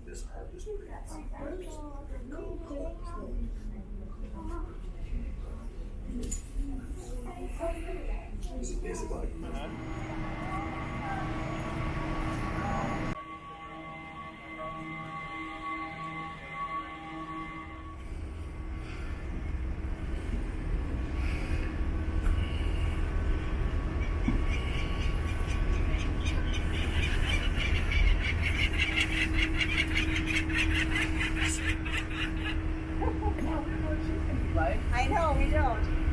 This part is pretty This is basically like I know, we don't.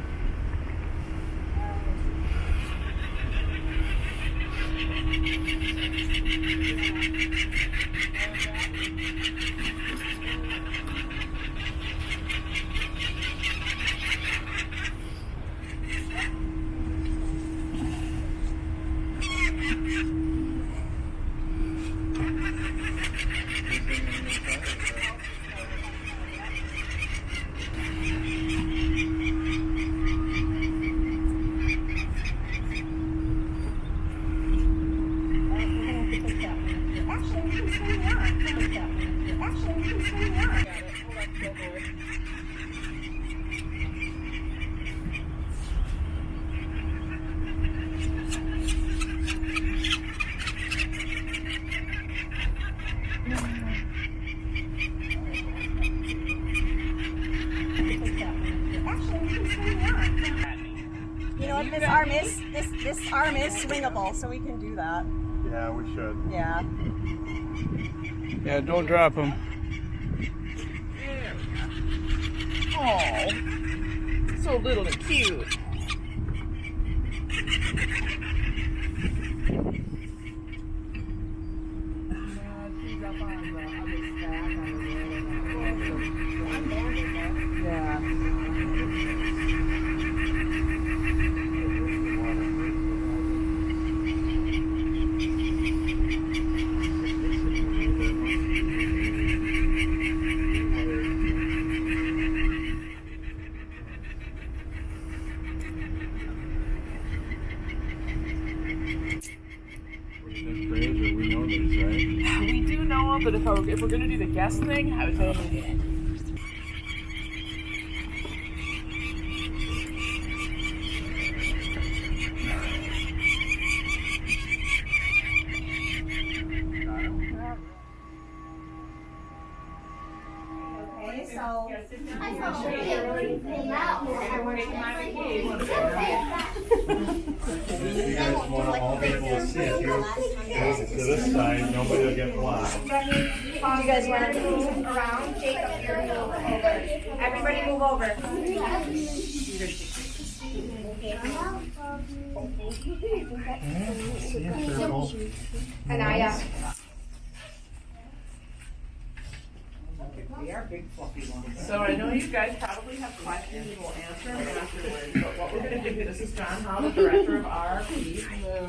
You know what, this arm is swingable, so we can do that. yeah, we should. Yeah. Yeah, don't drop them. Oh, so little and cute. We know these, right? We do know them, but if we're gonna do the guess thing, I would say Okay, so If you guys want to all be able to see, if you move to this side, nobody will get blocked. do you guys want to move around? Jacob, you're move over. Everybody move over. See a circle. Anaya. So I know you guys probably have questions and we'll answer them afterwards, but what we're gonna do, this is John Howe, the director of RP.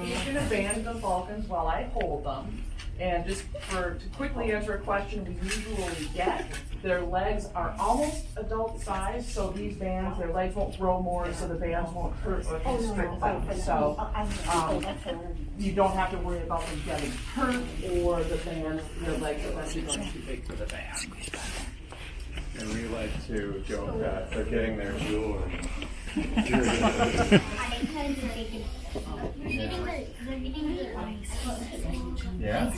He's gonna band the falcons while I hold them. And just to quickly answer a question we usually get, their legs are almost adult size, so these bands, their legs won't grow more, so the bands won't hurt or constrict them. So you don't have to worry about them getting hurt or the bands, their legs are actually going too big for the band. And we like to joke that they're getting their jewelry. Yeah?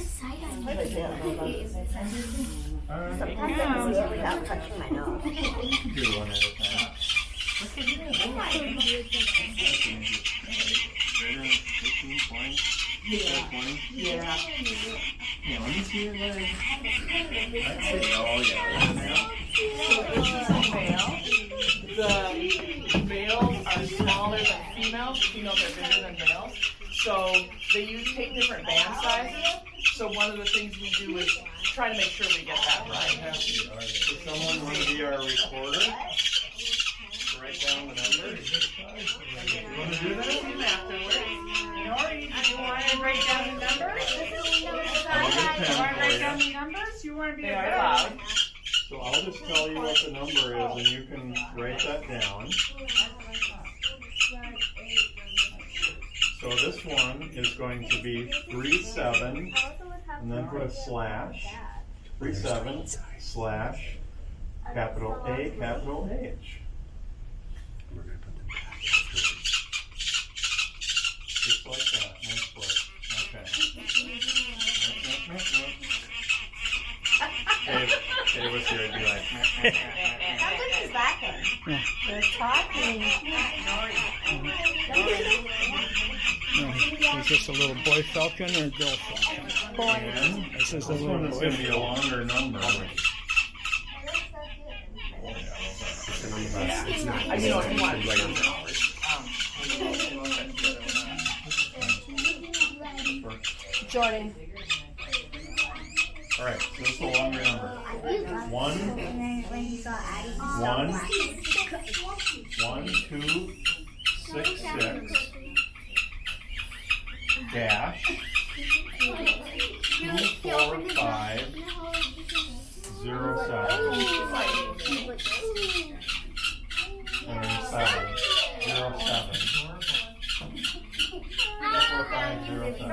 Without touching my nose. Do one at a time. Yeah. Yeah, let me see your leg. Oh, yeah. The males are smaller than females. Females are bigger than males. So they take different band sizes. So one of the things we do is try to make sure we get that right. Does someone want to be our recorder? Write down the numbers. You want to do that? Afterwards. Or you want to write down the numbers? You want to write down the numbers? You want to be allowed. So I'll just tell you what the number is and you can write that down. So this one is going to be 37. and then put a slash, 37 slash capital A, capital H. Just like that. Nice work. Okay. Dave was here, I'd be like, Sounds like he's laughing. They're talking. Is this a little boy falcon or a girl falcon? Boy. This is a this little one is boy going to be a falcon. longer number. I you know if you want Jordan. All right, so this is a longer number. 1, 2, 6, 6, dash, 2, 4, 5, 0, 7, and then 7, 0, 7. 4, 5, 0, 7.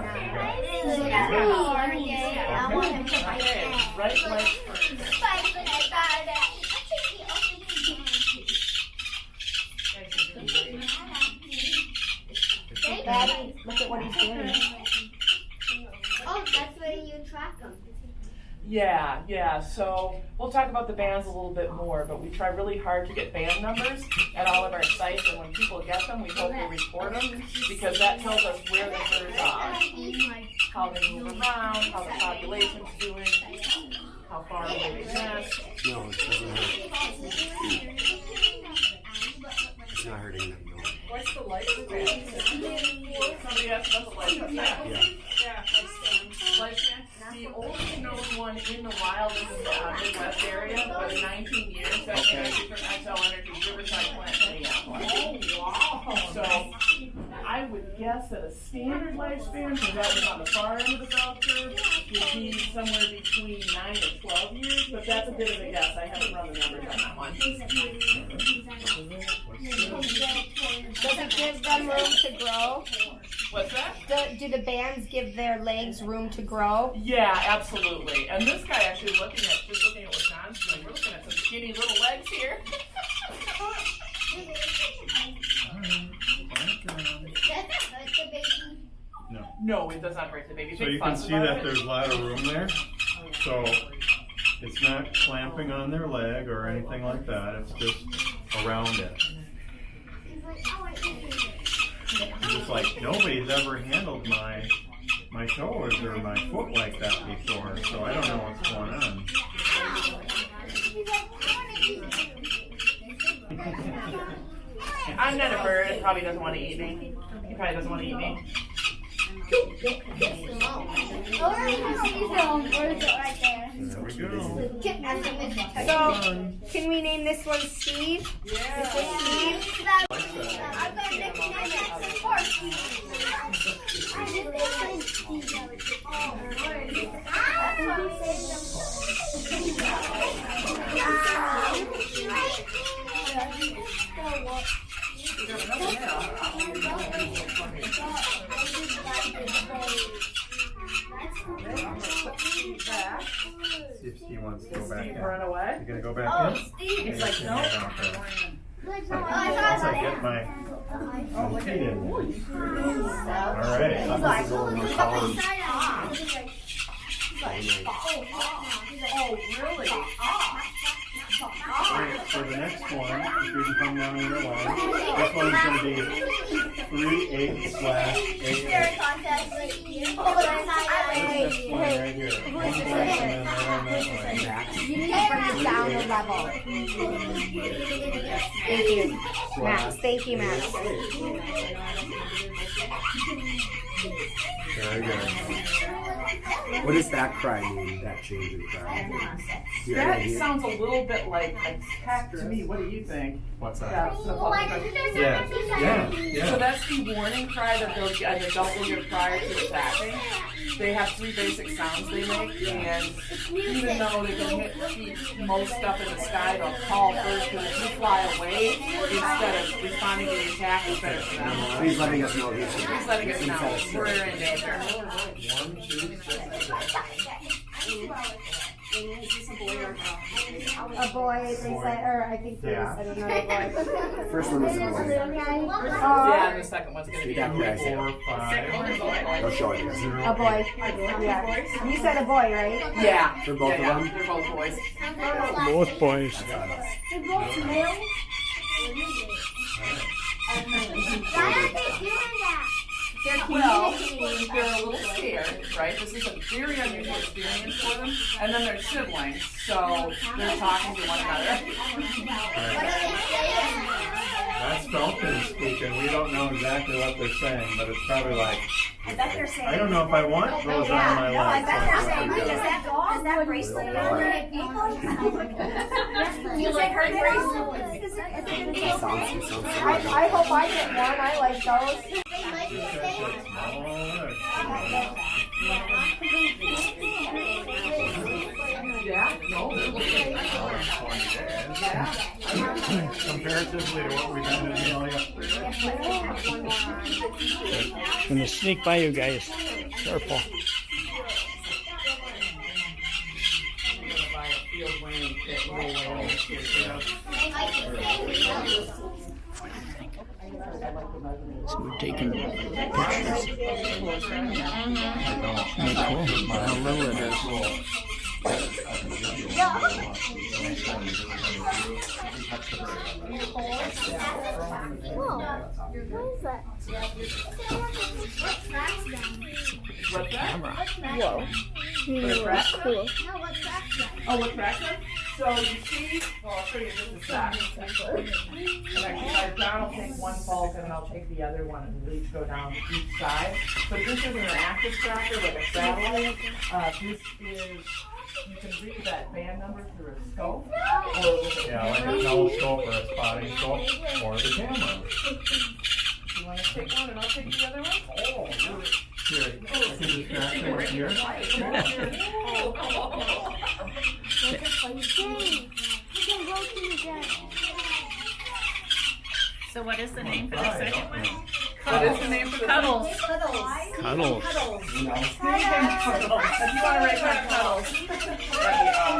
right leg first. Daddy, look at what he's doing. Oh, that's where you track them. Yeah, so we'll talk about the bands a little bit more, but we try really hard to get band numbers at all of our sites, and when people get them, we hope they report them, because that tells us where the birds are, how they move around, how the population's doing, how far away they nest. No, it doesn't hurt. It's not hurting them, no. What's the light of the band? Somebody asked about the light of the band. Yeah. Light band? The oldest known one in the wild is in the Midwest area, but in 19 years, that's actually from XL Energy's Riverside plant in Minneapolis. Oh, wow. So, I would guess that a standard lifespan, because that was on the far end of the bell curve, would be somewhere between 9 to 12 years, but that's a bit of a guess. I haven't run the numbers on that one. Does it give them room to grow? What's that? Do the bands give their legs room to grow? Yeah, absolutely. And this guy actually just looking at what John's doing, we're looking at some skinny little legs here. No, it does not hurt the baby. So Big you can fuss see about that it. there's a lot of room there. So it's not clamping on their leg or anything like that. It's just around it. It's just like nobody's ever handled my toes or my foot like that before, so I don't know what's going on. I'm not a bird. It probably doesn't want to eat me. He probably doesn't want to eat me. There we go. So, can we name this one Steve? Yeah. This is Steve. See if Steve wants to go back Steve in. run away. You gonna go back in? Steve. He's like, no. Once I get my feet in there. All right. Oh, really? Alright, for the next one, if you can come down in your line, this one's going to be 3/8/8. This next one right here. 1 and then right on that line. You need to bring it down a level. Thank you, Max. Thank you, Max. Very good. What does that cry mean, that change in cry? That sounds a little bit like a cat to me. What do you think? What's that? That's the public. So that's the warning cry that they'll get, an adult will get prior to attacking. They have 3 basic sounds they make, and even though they can hit most stuff in the sky, they'll call first, because if you fly away instead of responding to the attack, it's better for them. He's letting us know. He's letting us know. We're in danger. 1, 2, 6, 7. Is this a boy or a girl? A boy, they said, or I think there's Yeah. another boy. First one was a boy. Yeah, and the second one's gonna be That guy's 4, 5. I'll show you. A boy. Yeah. You said a boy, right? Yeah. For both of Yeah, them? they're both boys. Both boys. They're both males. Why are they doing that? They're Well, communicating. they're a little scared, right? This is a very unusual experience for them. And then they're siblings, so they're talking to one another. What are they saying? That's Falcon speaking. We don't know exactly what they're saying, but it's probably like, I bet they're saying. I don't know if I want those on my No, I leg. bet they're saying, does that bracelet on Right. You like her bracelet? Is it gonna be Sounds good. I hope I get one. I like those. They might be saying. Yeah, no, they're Comparatively to what we've done in Amelia. Gonna sneak by you guys. Careful. So we're taking pictures. How little it is. What is that? Camera. Whoa. Cool. No, what's that? Oh, what traction? So you see, well, I'll show you this is that. And John will take one falcon and I'll take the other one and we'll each go down each side. So this is an active tracker like a satellite. This is, you can read that band number through a scope. Or with a Yeah, like camera. a telescope or a spotting scope or the camera. You want to take one and I'll take the other one? Oh, here, I can distract you with here. So what is the name for the second one? What is the name for the Cuddles. Cuddles. If you want to write down Cuddles, that'd be awesome.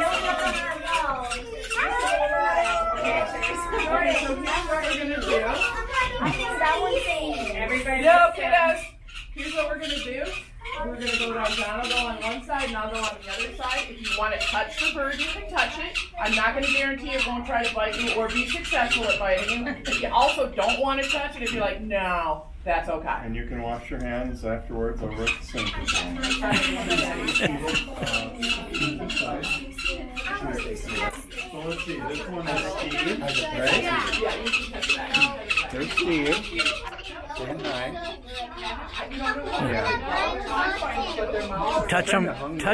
Okay, so here's what we're going to do. Everybody. Yep, it is. Here's what we're going to do. We're going to go down. John will go on one side and I'll go on the other side. If you want to touch the bird, you can touch it. I'm not going to guarantee it won't try to bite you or be successful at biting you. If you also don't want to touch it, if you're like, no, that's okay. And you can wash your hands afterwards over at the sink or something. So let's see, this one is Steve, right? Yeah, you can touch that. There's Steve. Stand high. Yeah. Touch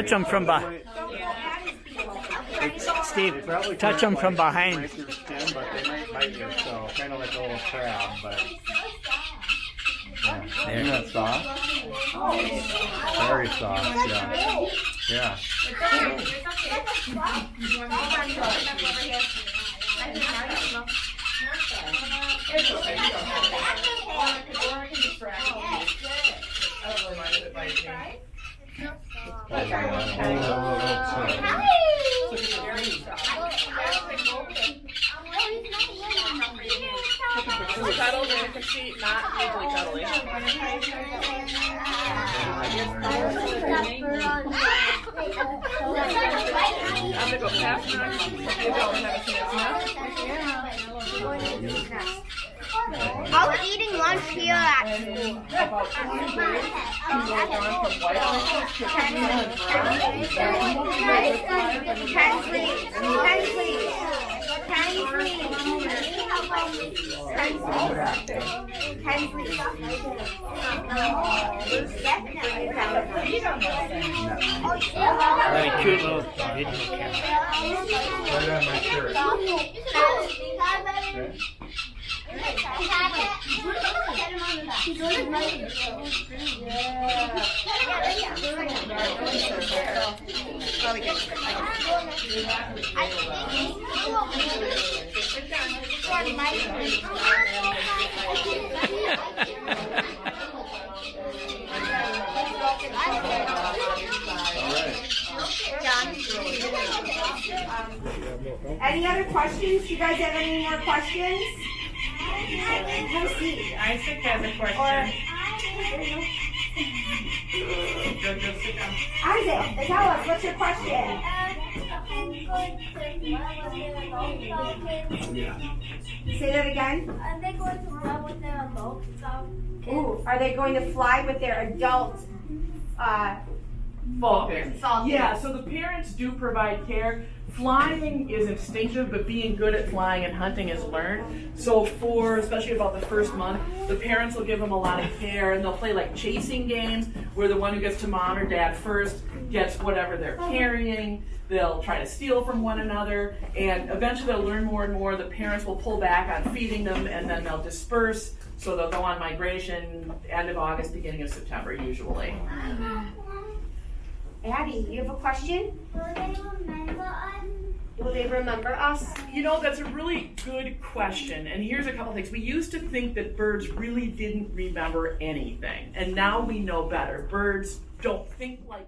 them from behind. Steve, touch them from behind. Break your skin, but they might bite you, so kind of like a little crab, but yeah. Isn't that soft? Very soft, yeah. Yeah. It's okay. Or I can distract you. I don't really mind if it bites me. Cuddled in a seat, not usually cuddly. I'm gonna go past her. You don't have a chance now. I was eating lunch here at school. About 20 days, you go on from white lunches to cream and brown. Very cute little video camera. Right on my shirt. Okay. Any other questions? You guys have any more questions? Have a seat. Isaac has a Or, question. Isaac, tell us, what's your question? Say that again. Are they going to run with their adult stuff? Ooh, are they going to fly with their adult Falcon. Falcon? Yeah, so the parents do provide care. Flying is instinctive, but being good at flying and hunting is learned. So for, especially about the first month, the parents will give them a lot of care, and they'll play like chasing games, where the one who gets to mom or dad first gets whatever they're carrying. They'll try to steal from one another, and eventually they'll learn more and more. The parents will pull back on feeding them, and then they'll disperse. So they'll go on migration end of August, beginning of September, usually. Addie, you have a question? Will they remember us? Will they remember us? You know, that's a really good question. And here's a couple things. We used to think that birds really didn't remember anything. And now we know better. Birds don't think like